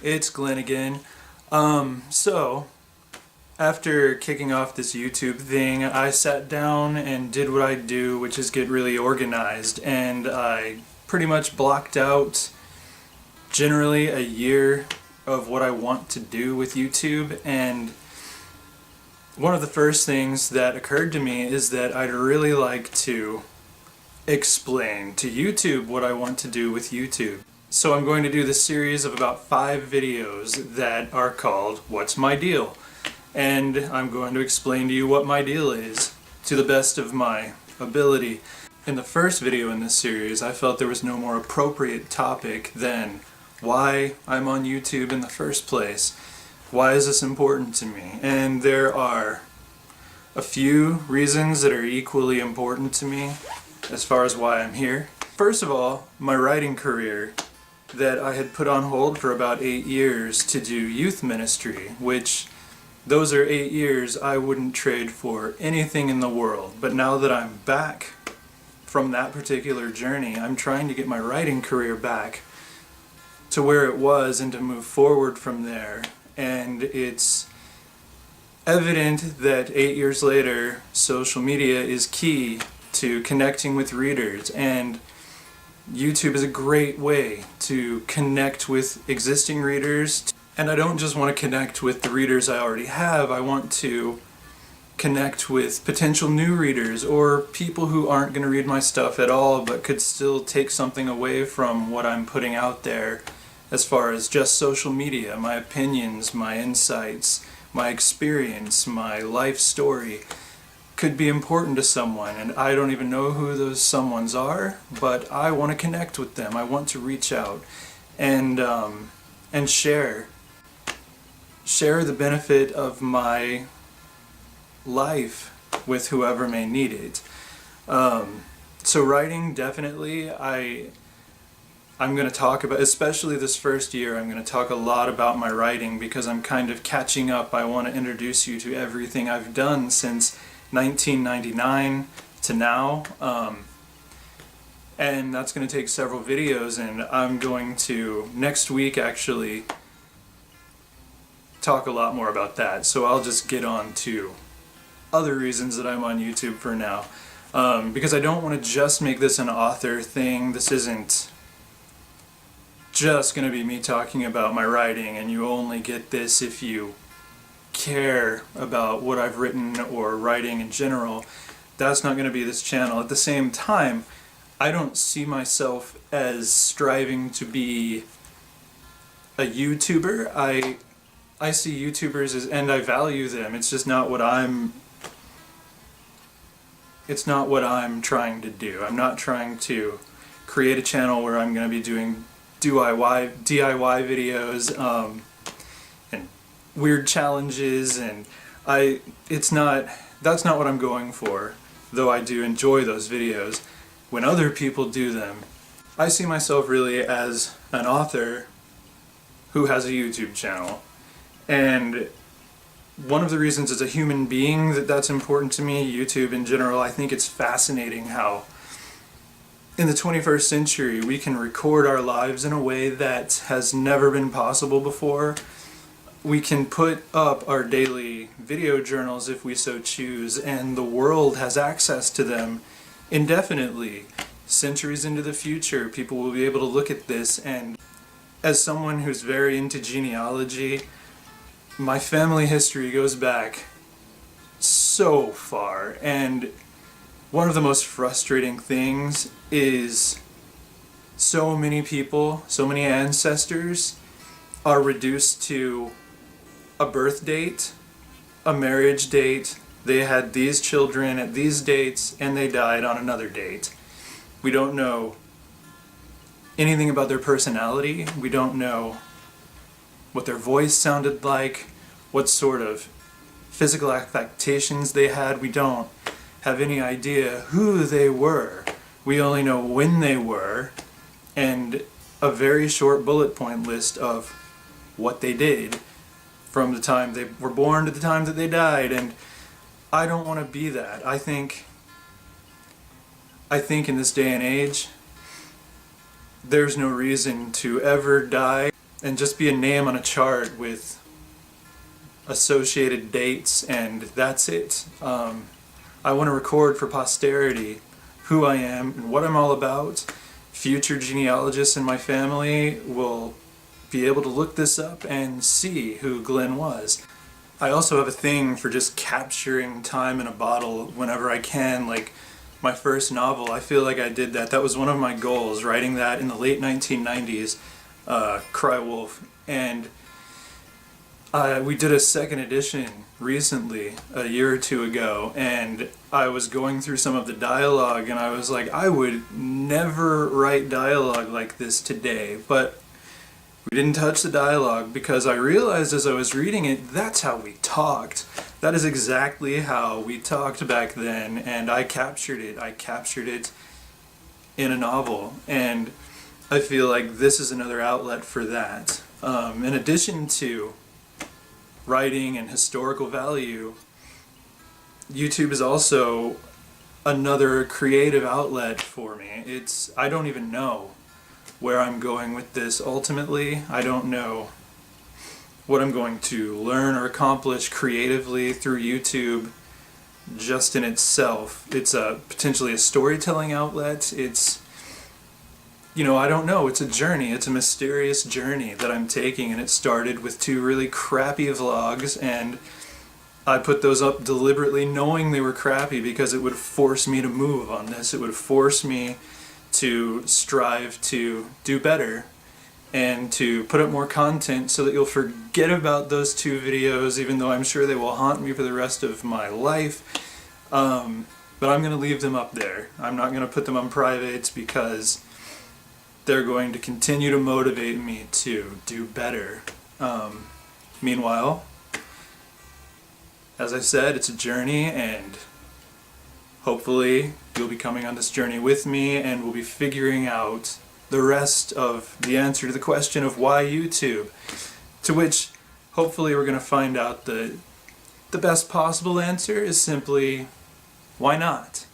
It's Glenn again. So, after kicking off this YouTube thing, I sat down and did what I do, which is get really organized, and I pretty much blocked out generally a year of what I want to do with YouTube, and one of the first things that occurred to me is that I'd really like to explain to YouTube what I want to do with YouTube. So I'm going to do this series of about 5 videos that are called What's My Deal? And I'm going to explain to you what my deal is to the best of my ability. In the first video in this series, I felt there was no more appropriate topic than why I'm on YouTube in the first place. Why is this important to me? And there are a few reasons that are equally important to me as far as why I'm here. First of all, my writing career that I had put on hold for about 8 years to do youth ministry, which those are 8 years I wouldn't trade for anything in the world. But now that I'm back from that particular journey, I'm trying to get my writing career back to where it was and to move forward from there. And it's evident that 8 years later, social media is key to connecting with readers, and YouTube is a great way to connect with existing readers. And I don't just want to connect with the readers I already have, I want to connect with potential new readers or people who aren't going to read my stuff at all but could still take something away from what I'm putting out there as far as just social media, my opinions, my insights, my experience, my life story could be important to someone, and I don't even know who those someones are, but I want to connect with them. I want to reach out and share the benefit of my life with whoever may need it. So writing, definitely, I'm going to talk about, especially this first year, I'm going to talk a lot about my writing because I'm kind of catching up. I want to introduce you to everything I've done since 1999 to now, and that's going to take several videos, and I'm going to, next week actually, talk a lot more about that. So I'll just get on to other reasons that I'm on YouTube for now, because I don't want to just make this an author thing. This isn't just going to be me talking about my writing and you only get this if you care about what I've written or writing in general. That's not going to be this channel. At the same time, I don't see myself as striving to be a YouTuber. I see YouTubers as, and I value them. It's just not what I'm trying to do. I'm not trying to create a channel where I'm going to be doing DIY videos and weird challenges, and that's not what I'm going for, though I do enjoy those videos when other people do them. I see myself really as an author who has a YouTube channel, and one of the reasons as a human being that's important to me, YouTube in general, I think it's fascinating how in the 21st century we can record our lives in a way that has never been possible before. We can put up our daily video journals if we so choose, and the world has access to them indefinitely. Centuries into the future, people will be able to look at this, and as someone who's very into genealogy, my family history goes back so far, and one of the most frustrating things is so many people, so many ancestors are reduced to a birth date, a marriage date, they had these children at these dates, and they died on another date. We don't know anything about their personality. We don't know what their voice sounded like, what sort of physical affectations they had. We don't have any idea who they were. We only know when they were, and a very short bullet point list of what they did from the time they were born to the time that they died, and I don't want to be that. I think in this day and age, there's no reason to ever die and just be a name on a chart with associated dates, and that's it. I want to record for posterity who I am and what I'm all about. Future genealogists in my family will be able to look this up and see who Glenn was. I also have a thing for just capturing time in a bottle whenever I can. Like my first novel, I feel like I did that. That was one of my goals, writing that in the late 1990s, Cry Wolf. And we did a second edition recently, a year or two ago, and I was going through some of the dialogue and I was like, I would never write dialogue like this today, but we didn't touch the dialogue because I realized as I was reading it, that's how we talked. That is exactly how we talked back then, and I captured it. I captured it in a novel, and I feel like this is another outlet for that. In addition to writing and historical value, YouTube is also another creative outlet for me. I don't even know where I'm going with this ultimately. I don't know what I'm going to learn or accomplish creatively through YouTube just in itself. It's potentially a storytelling outlet. I don't know. It's a journey. It's a mysterious journey that I'm taking, and it started with 2 really crappy vlogs, and I put those up deliberately knowing they were crappy because it would force me to move on this. It would force me to strive to do better and to put up more content so that you'll forget about those 2 videos, even though I'm sure they will haunt me for the rest of my life. But I'm going to leave them up there. I'm not going to put them on privates because they're going to continue to motivate me to do better. Meanwhile, as I said, it's a journey, and hopefully you'll be coming on this journey with me, and we'll be figuring out the rest of the answer to the question of why YouTube, to which hopefully we're going to find out the best possible answer is simply, why not?